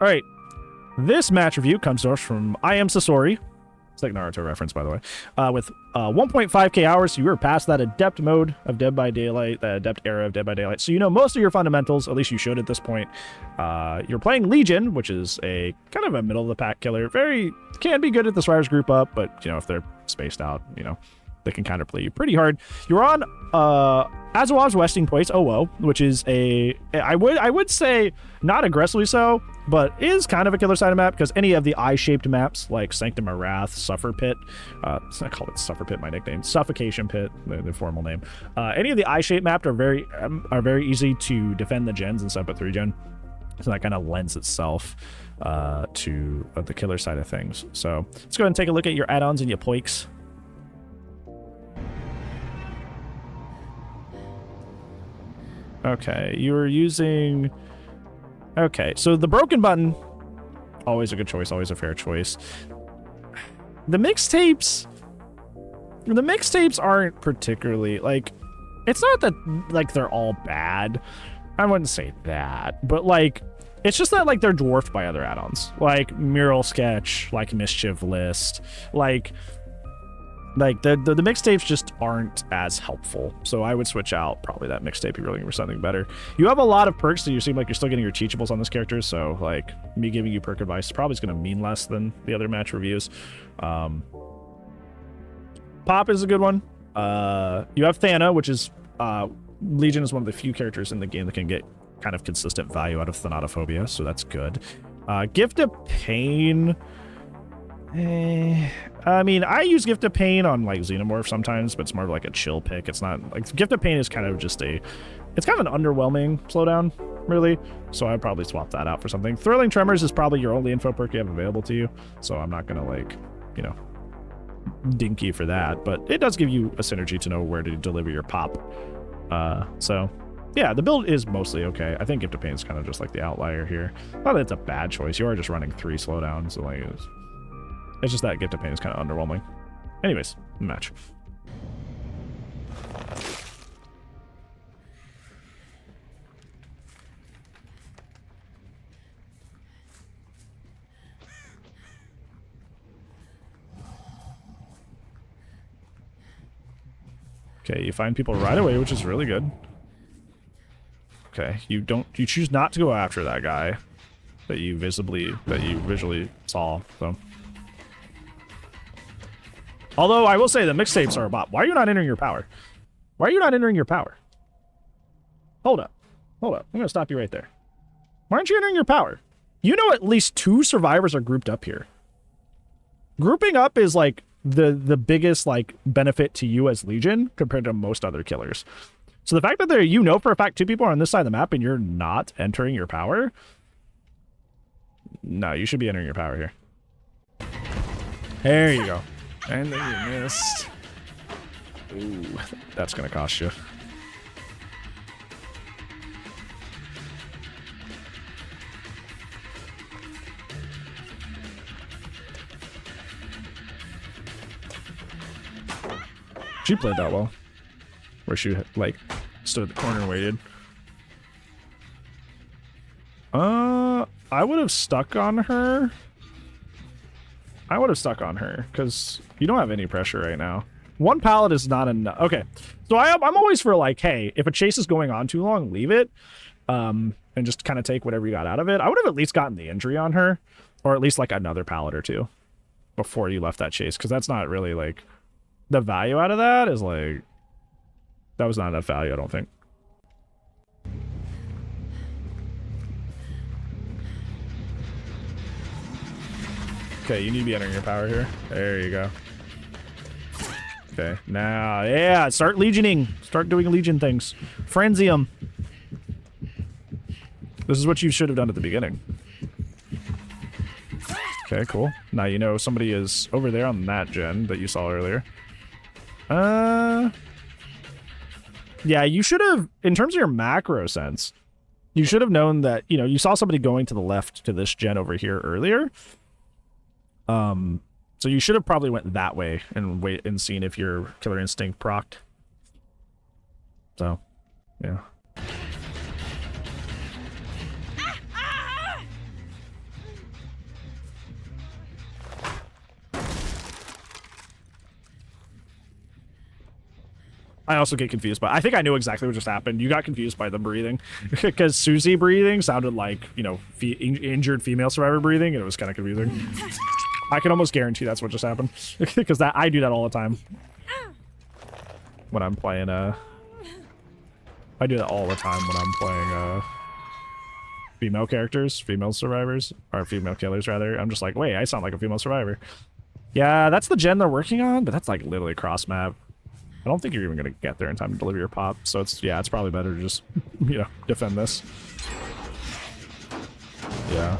All right. This match review comes to us from IAmSasorii. It's like Naruto reference, by the way. With 1.5k hours, you were past that adept mode of Dead by Daylight, the adept era of Dead by Daylight. So you know most of your fundamentals, at least you should at this point. You're playing Legion, which is a kind of a middle-of-the-pack killer. Can be good at the Survivors group up, but, you know, if they're spaced out, you know, they can kind of play you pretty hard. You're on Azawav's Westing Place, OO, which is I would say not aggressively so, but is kind of a killer side of map, because any of the eye-shaped maps like Sanctum of Wrath, Suffer Pit, I call it Suffer Pit, my nickname, Suffocation Pit, the formal name. Any of the eye-shaped maps are very easy to defend the gens and stuff at 3-gen. So that kind of lends itself to the killer side of things. So let's go ahead and take a look at your add-ons and your poiks. Okay, you were using... Okay, so the broken button, always a good choice, always a fair choice. The mixtapes aren't particularly, like, it's not that, like, they're all bad. I wouldn't say that, but, like, it's just that, like, they're dwarfed by other add-ons. Like, Mural Sketch, like, Mischief List, like the mixtapes just aren't as helpful. So I would switch out probably that mixtape if you're looking for something better. You have a lot of perks, so you seem like you're still getting your teachables on this character, so like me giving you perk advice probably is going to mean less than the other match reviews. Pop is a good one. You have Thana, which is Legion is one of the few characters in the game that can get kind of consistent value out of Thanatophobia, so that's good. Gift of Pain, I mean, I use Gift of Pain on like Xenomorph sometimes, but it's more of like a chill pick. It's not like Gift of Pain is kind of just it's kind of an underwhelming slowdown, really. So I'd probably swap that out for something. Thrilling Tremors is probably your only info perk you have available to you. So I'm not gonna like, you know, dink you for that, but it does give you a synergy to know where to deliver your pop. So yeah, the build is mostly okay. I think Gift of Pain is kind of just like the outlier here. Not that it's a bad choice. You are just running 3 slowdowns, so like it's just that Gift of Pain is kind of underwhelming. Anyways, match. Okay, you find people right away, which is really good. Okay, you choose not to go after that guy that you visually saw, so. Although, I will say the mixtapes are a bot. Why are you not entering your power? Why are you not entering your power? Hold up. Hold up. I'm going to stop you right there. Why aren't you entering your power? You know at least 2 survivors are grouped up here. Grouping up is, like, the biggest, like, benefit to you as Legion compared to most other killers. So the fact that you know for a fact 2 people are on this side of the map and you're not entering your power... No, you should be entering your power here. There you go. And then you missed. Ooh, that's gonna cost you. She played that well. Where she, like, stood at the corner and waited. I would have stuck on her. Because you don't have any pressure right now. 1 pallet is not enough. Okay, so I'm always for like, hey, if a chase is going on too long, leave it, and just kind of take whatever you got out of it. I would have at least gotten the injury on her, or at least like another pallet or 2 before you left that chase, because that's not really like the value out of that is like that was not enough value, I don't think. Okay, you need to be entering your power here. There you go. Okay, now, yeah, start legioning. Start doing Legion things. Frenzy them. This is what you should have done at the beginning. Okay, cool. Now you know somebody is over there on that gen that you saw earlier. Yeah, you should have, in terms of your macro sense, you should have known that, you know, you saw somebody going to the left to this gen over here earlier. So you should have probably went that way and wait and seen if your Killer Instinct procced. So, yeah. I also get confused, but I think I knew exactly what just happened. You got confused by the breathing because Susie breathing sounded like, you know, injured female survivor breathing, and it was kind of confusing. I can almost guarantee that's what just happened because I do that all the time when I'm playing. I do that all the time when I'm playing female characters, female survivors, or female killers rather. I'm just like, wait, I sound like a female survivor. Yeah, that's the gen they're working on, but that's like literally cross map. I don't think you're even gonna get there in time to deliver your pop, so it's, yeah, it's probably better to just, you know, defend this. Yeah.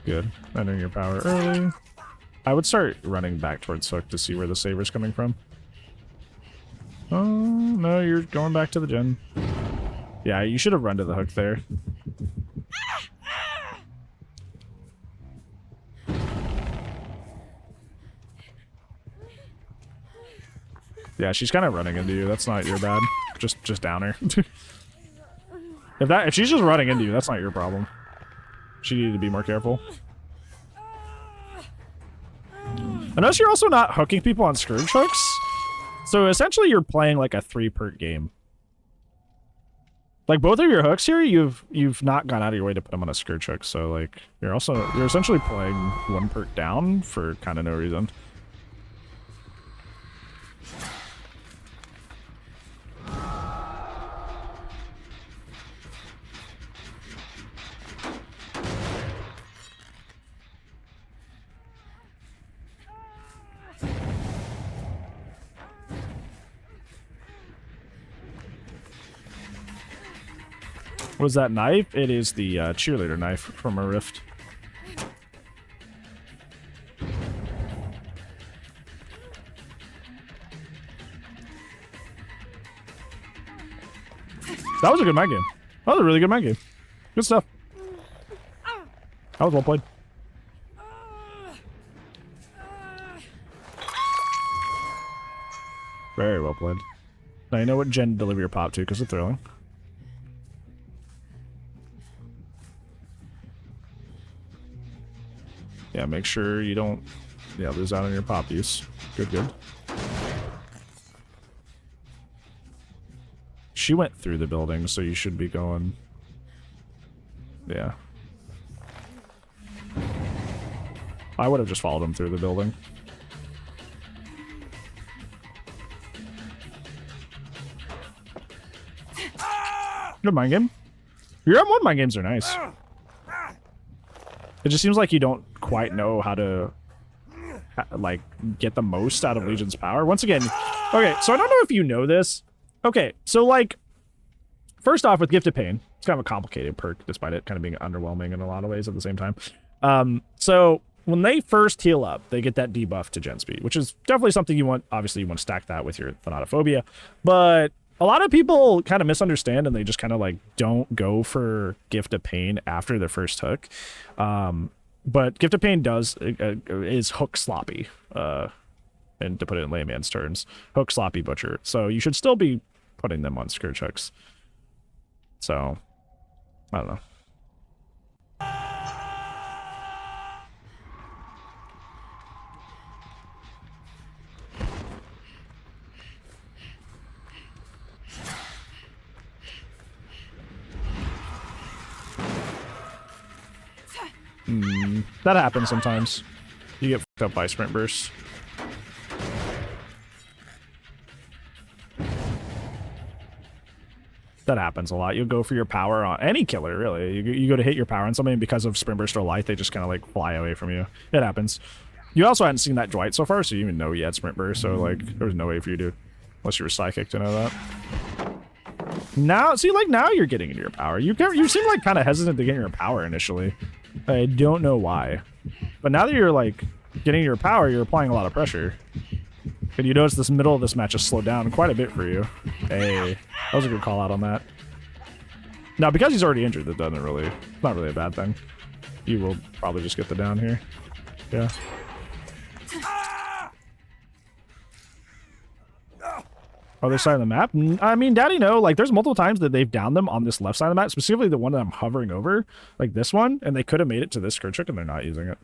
Good. Entering your power early. I would start running back towards Hook to see where the saver's coming from. Oh, no, you're going back to the gen. Yeah, you should have run to the Hook there. Yeah, she's kind of running into you. That's not your bad. Just down her. If she's just running into you, that's not your problem. She needed to be more careful. I notice you're also not hooking people on Scourge hooks. So essentially you're playing like a 3-perk game. Like both of your hooks here, you've not gone out of your way to put them on a Scourge hook. So like you're essentially playing 1 perk down for kind of no reason. What is that knife? It is the cheerleader knife from a rift. That was a good mind game. That was a really good mind game. Good stuff. That was well played. Very well played. Now you know what gen to deliver your pop to because of throwing. Yeah, make sure you don't, yeah, lose out on your pop use. Good, good. She went through the building, so you should be going. Yeah. I would have just followed him through the building. Good mind game. Your M1 mind games are nice. It just seems like you don't quite know how to, like, get the most out of Legion's power. Once again, okay, so I don't know if you know this. Okay, so, like, first off, with Gift of Pain, it's kind of a complicated perk, despite it kind of being underwhelming in a lot of ways at the same time. So, when they first heal up, they get that debuff to gen speed, which is definitely something you want. Obviously, you want to stack that with your Thanatophobia, but a lot of people kind of misunderstand and they just kind of like don't go for Gift of Pain after their first hook. But Gift of Pain is hook sloppy, and to put it in layman's terms, hook sloppy butcher. So you should still be putting them on Scourge hooks. So, I don't know. That happens sometimes. You get fucked up by sprint bursts. That happens a lot. You'll go for your power on any killer, really. You go to hit your power on somebody, and because of sprint burst or light, they just kind of like fly away from you. It happens. You also hadn't seen that Dwight so far, so you didn't even know he had sprint burst, so like there was no way for you to, unless you were psychic, to know that. Now, see, like now you're getting into your power. You seem like kind of hesitant to get your power initially. I don't know why, but now that you're like getting your power, you're applying a lot of pressure. And you notice this middle of this match has slowed down quite a bit for you. Hey, that was a good call out on that. Now, because he's already injured, that doesn't really, it's not really a bad thing. You will probably just get the down here. Yeah. Other side of the map? I mean, Daddy, no. Like, there's multiple times that they've downed them on this left side of the map, specifically the one that I'm hovering over, like this one, and they could have made it to this Scourge hook, and they're not using it.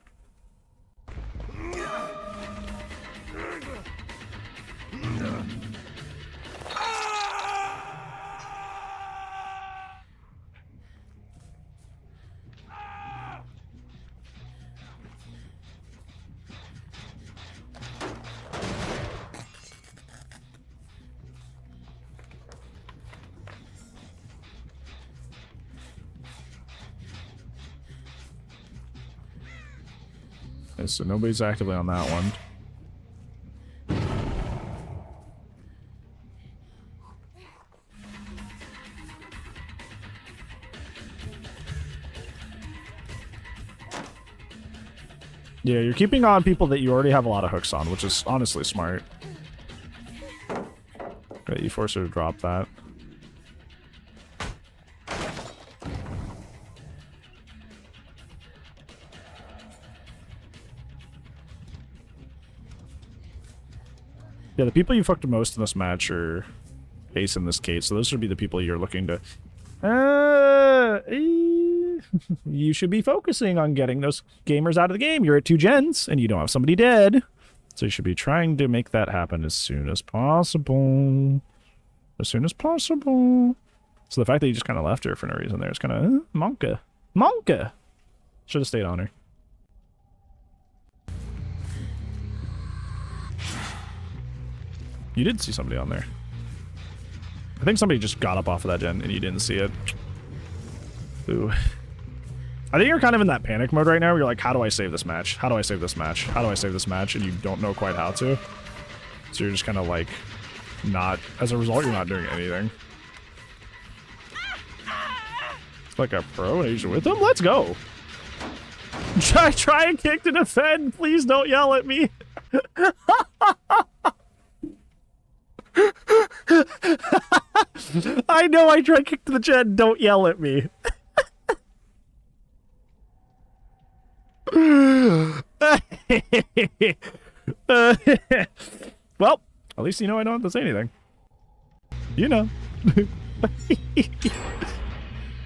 Okay, so nobody's actively on that one. Yeah, you're keeping on people that you already have a lot of hooks on, which is honestly smart. Okay, you force her to drop that. Yeah, the people you fucked the most in this match are Ace in this case, so those should be the people you're looking to... You should be focusing on getting those gamers out of the game. You're at 2 gens, and you don't have somebody dead. So you should be trying to make that happen as soon as possible. As soon as possible. So the fact that you just kind of left her for no reason there is kind of... Monka. Monka! Should have stayed on her. You did see somebody on there. I think somebody just got up off of that gen and you didn't see it. Ooh. I think you're kind of in that panic mode right now where you're like, how do I save this match? How do I save this match? How do I save this match? And you don't know quite how to. So you're just kind of like, not... As a result, you're not doing anything. It's like a pro and you're with him? Let's go! Try and kick to defend! Please don't yell at me! I know I tried kick to the gen, don't yell at me. Well, at least you know I don't have to say anything. You know.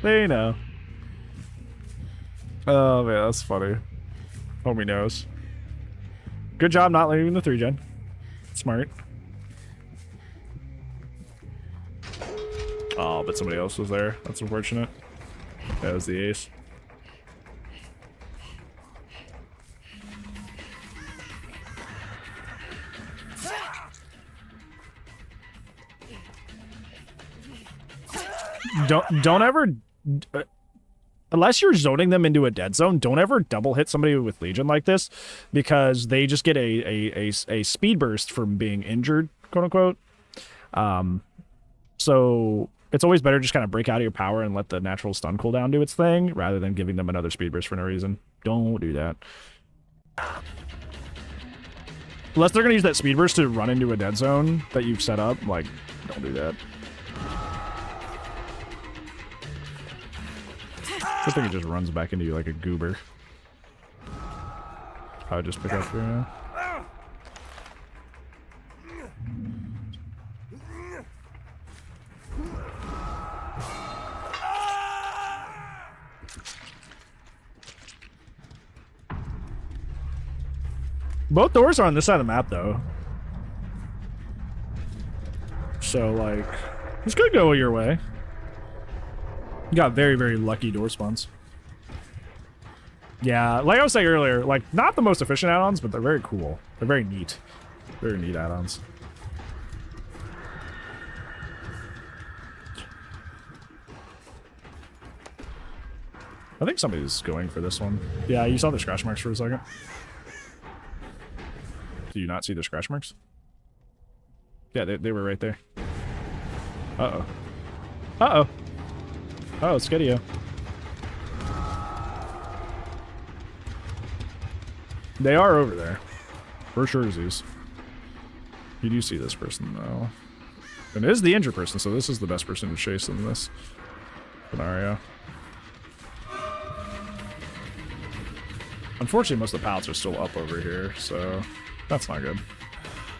They know. Oh man, that's funny. Homie knows. Good job not leaving the 3-gen. Smart. Oh, but somebody else was there. That's unfortunate. That was the ace. Don't ever... unless you're zoning them into a dead zone, don't ever double hit somebody with Legion like this, because they just get a speed burst from being injured, quote unquote. So it's always better just kind of break out of your power and let the natural stun cooldown do its thing, rather than giving them another speed burst for no reason. Don't do that. Unless they're going to use that speed burst to run into a dead zone that you've set up, like, don't do that. I think it just runs back into you like a goober. Probably just pick up here now. Both doors are on this side of the map, though. So, like, this could go your way. You got very, very lucky door spawns. Yeah, like I was saying earlier, like, not the most efficient add-ons, but they're very cool. They're very neat. Very neat add-ons. I think somebody's going for this one. Yeah, you saw the scratch marks for a second. Do you not see the scratch marks? Yeah, they were right there. Uh-oh. Uh-oh. Oh, it's Skedio. They are over there. For sure, Zeus. You do see this person, though. And it is the injured person, so this is the best person to chase in this scenario. Unfortunately, most of the pallets are still up over here, so that's not good.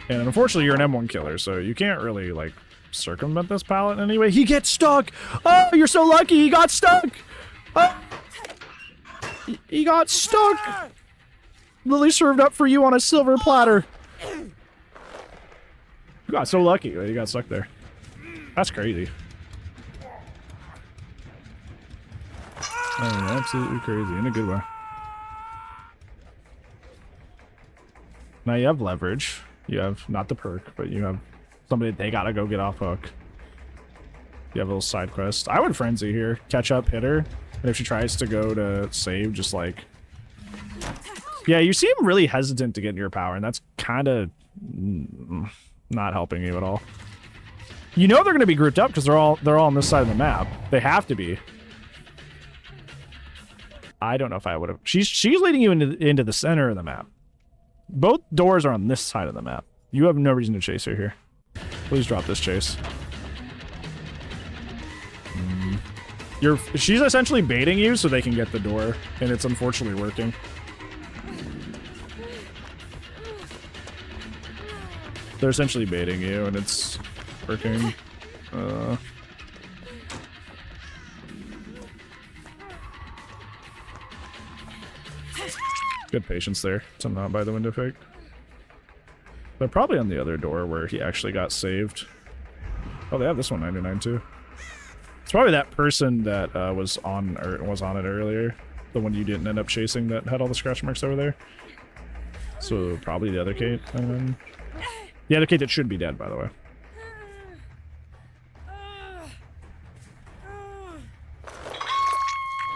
And unfortunately, you're an M1 killer, so you can't really, like, circumvent this pallet in any way. He gets stuck! Oh, you're so lucky! He got stuck! Oh. He got stuck! Lily served up for you on a silver platter. You got so lucky that you got stuck there. That's crazy. Oh, absolutely crazy, in a good way. Now you have leverage. You have, not the perk, but you have somebody they gotta go get off hook. You have a little side quest. I would frenzy here. Catch up, hit her. And if she tries to go to save, just like Yeah, you seem really hesitant to get into your power, and that's kind of not helping you at all. You know they're going to be grouped up because they're all on this side of the map. They have to be. I don't know if I would have. She's leading you into the center of the map. Both doors are on this side of the map. You have no reason to chase her here. Please drop this chase. She's essentially baiting you so they can get the door, and it's unfortunately working. They're essentially baiting you, and it's working. Good patience there to not buy the window fake. They're probably on the other door where he actually got saved. Oh, they have this one 99 too. It's probably that person that was on it earlier. The one you didn't end up chasing that had all the scratch marks over there. So probably the other Kate. The other Kate that should be dead, by the way.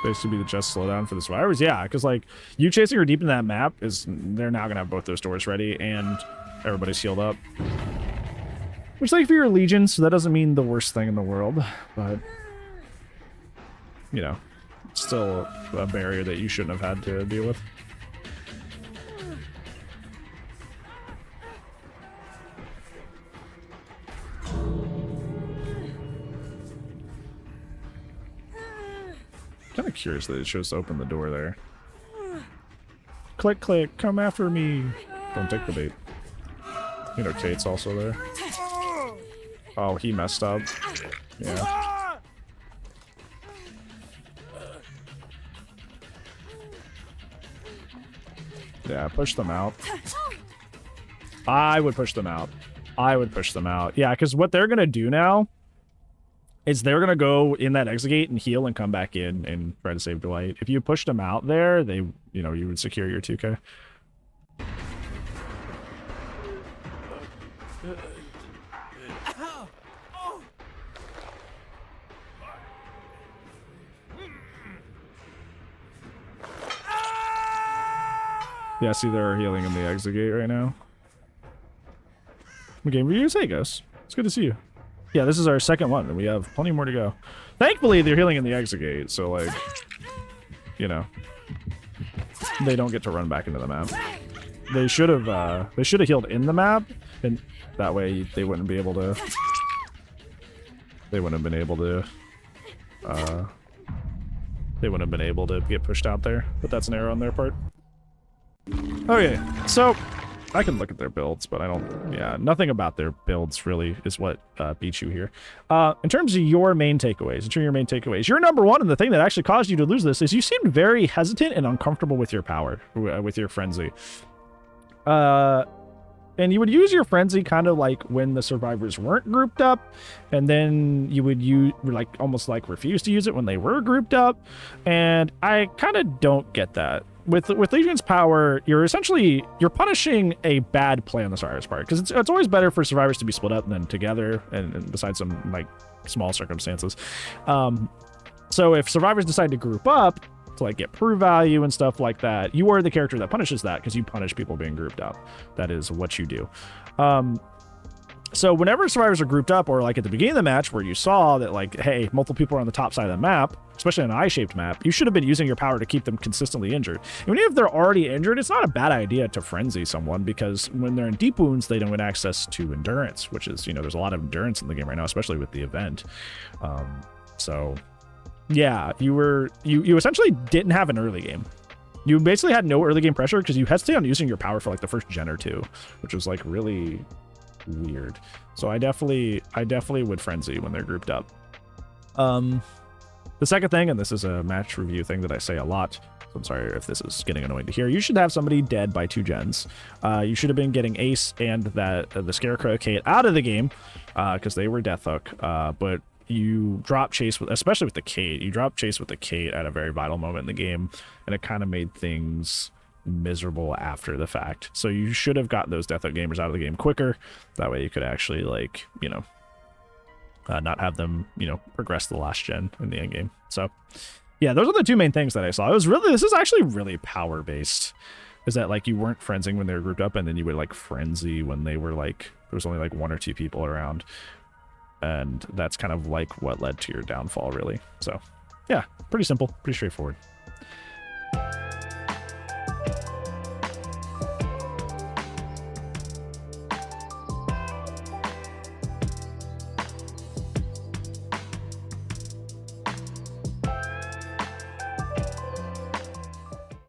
Basically be the just slowdown for the survivors. Yeah, because like you chasing her deep in that map they're now gonna have both those doors ready and everybody's healed up. Which like for your Legion, so that doesn't mean the worst thing in the world, but you know, still a barrier that you shouldn't have had to deal with. Kind of curious that it chose to open the door there. Click, click, come after me. Don't take the bait. You know, Kate's also there. Oh, he messed up. Yeah. Yeah, push them out. I would push them out. I would push them out. Yeah, because what they're going to do now is they're going to go in that exit gate and heal and come back in and try to save Dwight. If you pushed them out there, they, you know, you would secure your 2K. Yeah, see, they're healing in the exit gate right now. What game reviews? Hey, Gus. It's good to see you. Yeah, this is our second one, and we have plenty more to go. Thankfully, they're healing in the exit gate, so, like, you know, they don't get to run back into the map. They should have healed in the map, and that way they wouldn't be able to. They wouldn't have been able to. They wouldn't have been able to get pushed out there, but that's an error on their part. Okay, so I can look at their builds, but I don't. Yeah, nothing about their builds really is what beats you here. In terms of your main takeaways, your number one, and the thing that actually caused you to lose this is you seemed very hesitant and uncomfortable with your power, with your frenzy. And you would use your frenzy kind of like when the survivors weren't grouped up, and then you would almost refuse to use it when they were grouped up, and I kind of don't get that. With Legion's power, you're punishing a bad play on the survivor's part, because it's always better for survivors to be split up than together, and besides some like small circumstances. So if survivors decide to group up to like get proof value and stuff like that, you are the character that punishes that, because you punish people being grouped up. That is what you do. So whenever survivors are grouped up, or like at the beginning of the match where you saw that like, hey, multiple people are on the top side of the map, especially on an I-shaped map, you should have been using your power to keep them consistently injured. Even if they're already injured, it's not a bad idea to frenzy someone, because when they're in deep wounds, they don't get access to endurance, which is, you know, there's a lot of endurance in the game right now, especially with the event. So yeah, you essentially didn't have an early game. You basically had no early game pressure because you hesitated on using your power for like the first gen or two, which was like really weird. So I definitely would frenzy when they're grouped up. The second thing, and this is a match review thing that I say a lot, so I'm sorry if this is getting annoying to hear, you should have somebody dead by 2 gens. You should have been getting Ace and the Scarecrow Kate out of the game, because they were Death Hook, but you drop chase with, especially with the Kate, at a very vital moment in the game, and it kind of made things miserable after the fact. So you should have gotten those Death Hook gamers out of the game quicker. That way you could actually, like, you know, not have them, you know, progress to the last gen in the end game. So yeah, those are the two main things that I saw. This is actually really power based. is that like you weren't frenzing when they were grouped up, and then you would like frenzy when they were like there was only like 1 or 2 people around, and that's kind of like what led to your downfall, really. So yeah, pretty simple, pretty straightforward.